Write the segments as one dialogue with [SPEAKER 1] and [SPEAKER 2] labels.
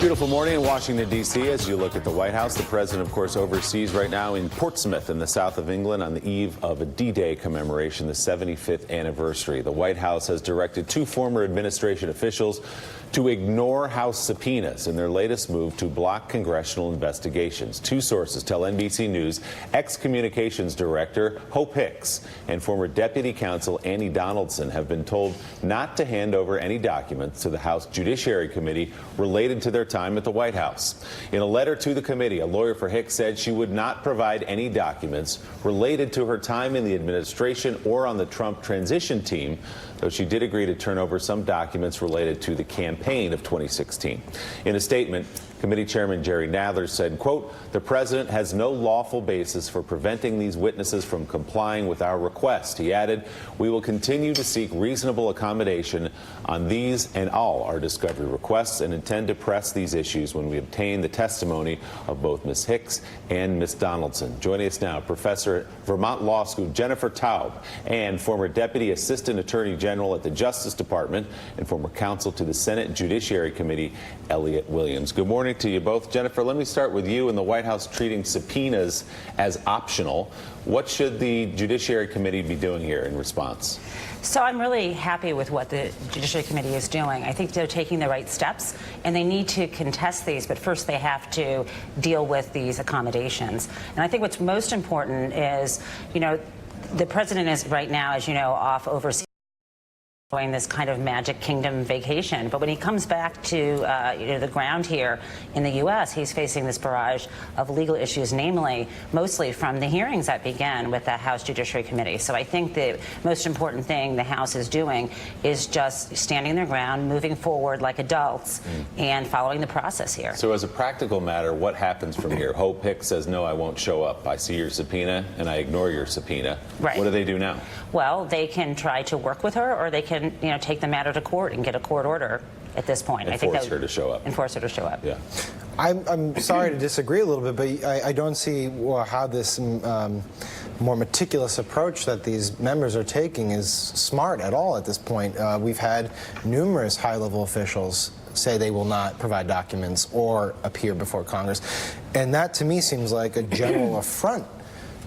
[SPEAKER 1] Beautiful morning in Washington, D.C. As you look at the White House, the president, of course, overseas right now in Portsmouth in the south of England on the eve of a D-Day commemoration, the 75th anniversary. The White House has directed two former administration officials to ignore House subpoenas in their latest move to block congressional investigations. Two sources tell NBC News ex-communications director Hope Hicks and former deputy counsel Annie Donaldson have been told not to hand over any documents to the House Judiciary Committee related to their time at the White House. In a letter to the committee, a lawyer for Hicks said she would not provide any documents related to her time in the administration or on the Trump transition team, though she did agree to turn over some documents related to the campaign of 2016. In a statement, committee chairman Jerry Nadler said, quote, "The president has no lawful basis for preventing these witnesses from complying with our request." He added, "We will continue to seek reasonable accommodation on these and all our discovery requests and intend to press these issues when we obtain the testimony of both Ms. Hicks and Ms. Donaldson." Joining us now, Professor at Vermont Law School Jennifer Taub and former Deputy Assistant Attorney General at the Justice Department and former counsel to the Senate Judiciary Committee, Elliot Williams. Good morning to you both. Jennifer, let me start with you. In the White House treating subpoenas as optional, what should the Judiciary Committee be doing here in response?
[SPEAKER 2] So I'm really happy with what the Judiciary Committee is doing. I think they're taking the right steps, and they need to contest these, but first they have to deal with these accommodations. And I think what's most important is, the president is right now, as you know, off overseas, enjoying this kind of magic kingdom vacation. But when he comes back to the ground here in the U.S., he's facing this barrage of legal issues, namely mostly from the hearings that began with the House Judiciary Committee. So I think the most important thing the House is doing is just standing their ground, moving forward like adults, and following the process here.
[SPEAKER 1] So as a practical matter, what happens from here? Hope Hicks says, no, I won't show up. I see your subpoena, and I ignore your subpoena.
[SPEAKER 2] Right.
[SPEAKER 1] What do they do now?
[SPEAKER 2] Well, they can try to work with her, or they can take the matter to court and get a court order at this point.
[SPEAKER 1] Enforce her to show up.
[SPEAKER 2] Enforce her to show up.
[SPEAKER 1] Yeah.
[SPEAKER 3] I'm sorry to disagree a little bit, but I don't see how this more meticulous approach that these members are taking is smart at all at this point. We've had numerous high-level officials say they will not provide documents or appear before Congress. And that, to me, seems like a general affront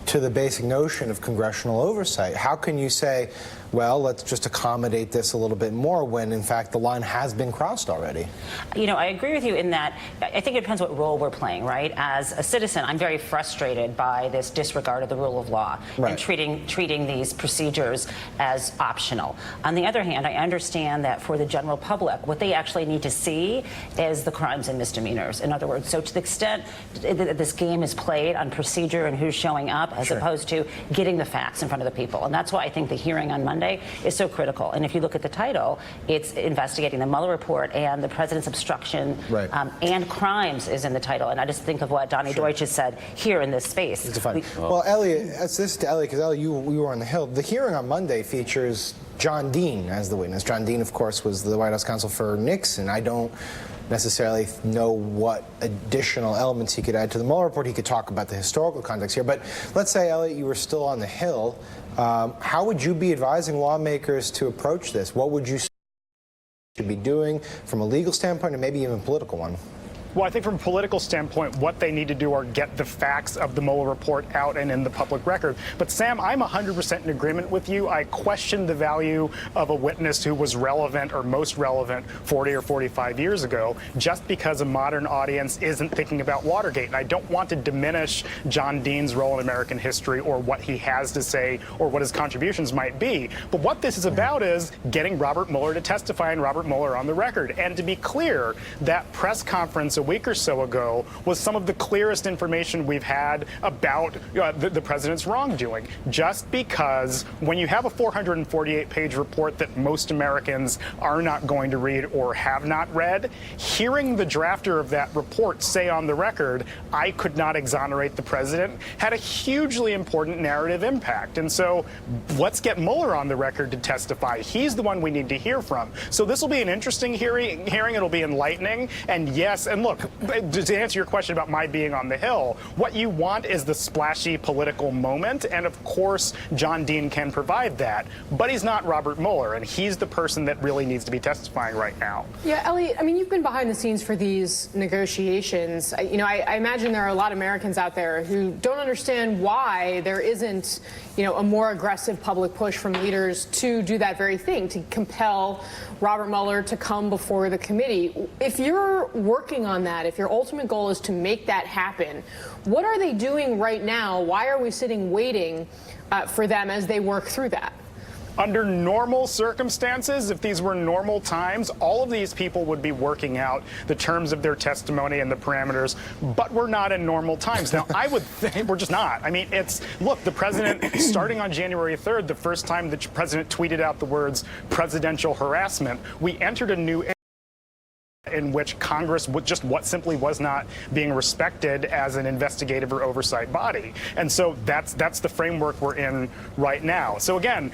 [SPEAKER 3] to the basic notion of congressional oversight. How can you say, well, let's just accommodate this a little bit more when, in fact, the line has been crossed already?
[SPEAKER 2] I agree with you in that I think it depends what role we're playing, right? As a citizen, I'm very frustrated by this disregard of the rule of law and treating these procedures as optional. On the other hand, I understand that for the general public, what they actually need to see is the crimes and misdemeanors. In other words, so to the extent that this game is played on procedure and who's showing up as opposed to getting the facts in front of the people. And that's why I think the hearing on Monday is so critical. And if you look at the title, it's investigating the Mueller report, and the president's obstruction and crimes is in the title. And I just think of what Donnie Deutsch has said here in this space.
[SPEAKER 3] Well, Elliot, this is to Elliot, because Elliot, you were on the Hill. The hearing on Monday features John Dean as the witness. John Dean, of course, was the White House counsel for Nixon. I don't necessarily know what additional elements he could add to the Mueller report. He could talk about the historical context here. But let's say, Elliot, you were still on the Hill. How would you be advising lawmakers to approach this? What would you be doing from a legal standpoint and maybe even a political one?
[SPEAKER 4] Well, I think from a political standpoint, what they need to do are get the facts of the Mueller report out and in the public record. But Sam, I'm 100% in agreement with you. I question the value of a witness who was relevant or most relevant 40 or 45 years ago, just because a modern audience isn't thinking about Watergate. And I don't want to diminish John Dean's role in American history or what he has to say or what his contributions might be. But what this is about is getting Robert Mueller to testify and Robert Mueller on the record. And to be clear, that press conference a week or so ago was some of the clearest information we've had about the president's wrongdoing. Just because when you have a 448-page report that most Americans are not going to read or have not read, hearing the drafter of that report say on the record, "I could not exonerate the president," had a hugely important narrative impact. And so let's get Mueller on the record to testify. He's the one we need to hear from. So this will be an interesting hearing. It'll be enlightening. And yes, and look, to answer your question about my being on the Hill, what you want is the splashy political moment, and of course, John Dean can provide that, but he's not Robert Mueller, and he's the person that really needs to be testifying right now.
[SPEAKER 5] Yeah, Elliot, I mean, you've been behind the scenes for these negotiations. I imagine there are a lot of Americans out there who don't understand why there isn't, a more aggressive public push from leaders to do that very thing, to compel Robert Mueller to come before the committee. If you're working on that, if your ultimate goal is to make that happen, what are they doing right now? Why are we sitting waiting for them as they work through that?
[SPEAKER 4] Under normal circumstances, if these were normal times, all of these people would be working out the terms of their testimony and the parameters, but we're not in normal times. Now, I would think we're just not. I mean, look, the president, starting on January 3rd, the first time the president tweeted out the words presidential harassment, we entered a new era in which Congress simply was not being respected as an investigative or oversight body. And so that's the framework we're in right now. So again,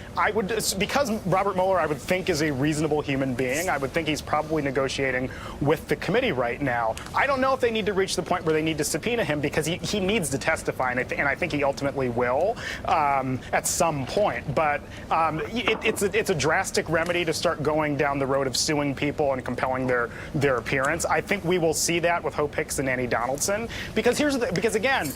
[SPEAKER 4] because Robert Mueller, I would think, is a reasonable human being, I would think he's probably negotiating with the committee right now. I don't know if they need to reach the point where they need to subpoena him, because he needs to testify, and I think he ultimately will at some point. But it's a drastic remedy to start going down the road of suing people and compelling their appearance. I think we will see that with Hope Hicks and Annie Donaldson, because again,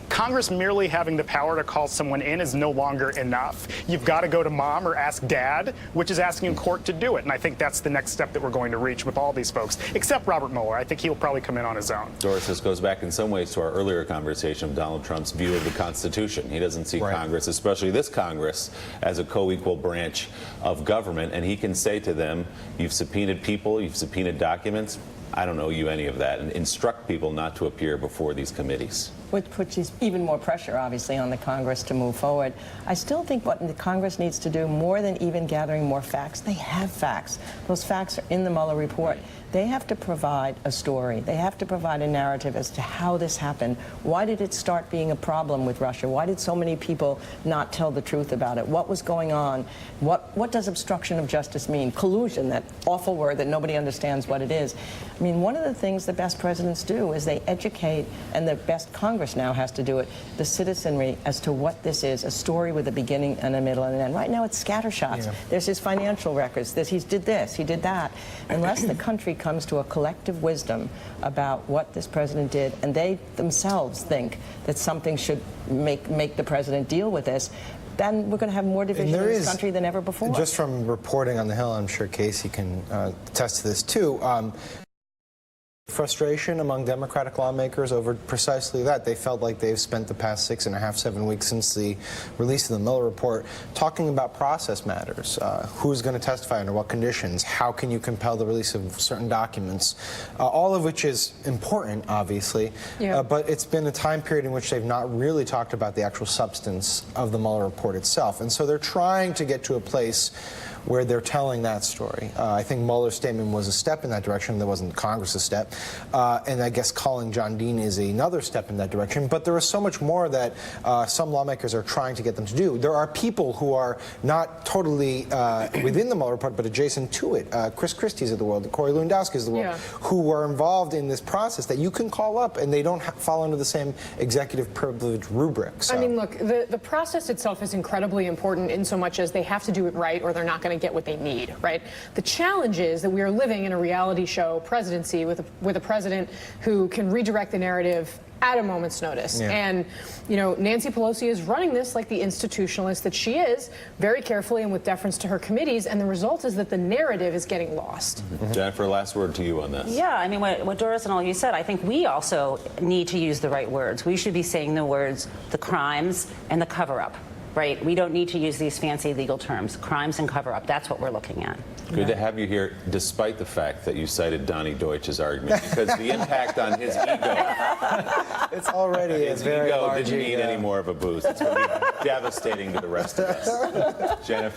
[SPEAKER 4] Congress merely having the power to call someone in is no longer enough. You've got to go to mom or ask dad, which is asking court to do it. And I think that's the next step that we're going to reach with all these folks, except Robert Mueller. I think he'll probably come in on his own.
[SPEAKER 1] Doris, this goes back in some ways to our earlier conversation of Donald Trump's view of the Constitution. He doesn't see Congress, especially this Congress, as a co-equal branch of government, and he can say to them, you've subpoenaed people, you've subpoenaed documents, I don't owe you any of that, and instruct people not to appear before these committees.
[SPEAKER 6] Which puts even more pressure, obviously, on the Congress to move forward. I still think what the Congress needs to do, more than even gathering more facts, they have facts. Those facts are in the Mueller report. They have to provide a story. They have to provide a narrative as to how this happened. Why did it start being a problem with Russia? Why did so many people not tell the truth about it? What was going on? What does obstruction of justice mean? Collusion, that awful word that nobody understands what it is. I mean, one of the things the best presidents do is they educate, and the best Congress now has to do it, the citizenry as to what this is, a story with a beginning and a middle and an end. Right now it's scattershots. Yeah. There's his financial records. He did this, he did that. Unless the country comes to a collective wisdom about what this president did, and they themselves think that something should make the president deal with this, then we're going to have more division in this country than ever before.
[SPEAKER 3] Just from reporting on the Hill, I'm sure Casey can attest to this too. Frustration among Democratic lawmakers over precisely that. They felt like they've spent the past 6.5, 7 weeks since the release of the Mueller report talking about process matters. Who's going to testify under what conditions? How can you compel the release of certain documents? All of which is important, obviously, but it's been a time period in which they've not really talked about the actual substance of the Mueller report itself. And so they're trying to get to a place where they're telling that story. I think Mueller's statement was a step in that direction. That wasn't Congress's step. And I guess calling John Dean is another step in that direction. But there is so much more that some lawmakers are trying to get them to do. There are people who are not totally within the Mueller report, but adjacent to it. Chris Christie's of the world, Corey Lewandowski's of the world, who are involved in this process that you can call up, and they don't fall under the same executive privilege rubric. So.
[SPEAKER 5] I mean, look, the process itself is incredibly important in so much as they have to do it right, or they're not going to get what they need, right? The challenge is that we are living in a reality show presidency with a president who can redirect the narrative at a moment's notice. And, Nancy Pelosi is running this like the institutionalist that she is, very carefully and with deference to her committees, and the result is that the narrative is getting lost.
[SPEAKER 1] Jennifer, last word to you on this.
[SPEAKER 2] Yeah, I mean, what Doris and all you said, I think we also need to use the right words. We should be saying the words, the crimes and the cover-up. Right? We don't need to use these fancy legal terms. Crimes and cover-up. That's what we're looking at.
[SPEAKER 1] Good to have you here, despite the fact that you cited Donnie Deutsch's argument, because the impact on his ego.
[SPEAKER 3] It's already
[SPEAKER 1] his
[SPEAKER 3] a very
[SPEAKER 1] ego
[SPEAKER 3] large
[SPEAKER 1] didn't need any more of a boost. It's going to be devastating to the rest of us. Jennifer.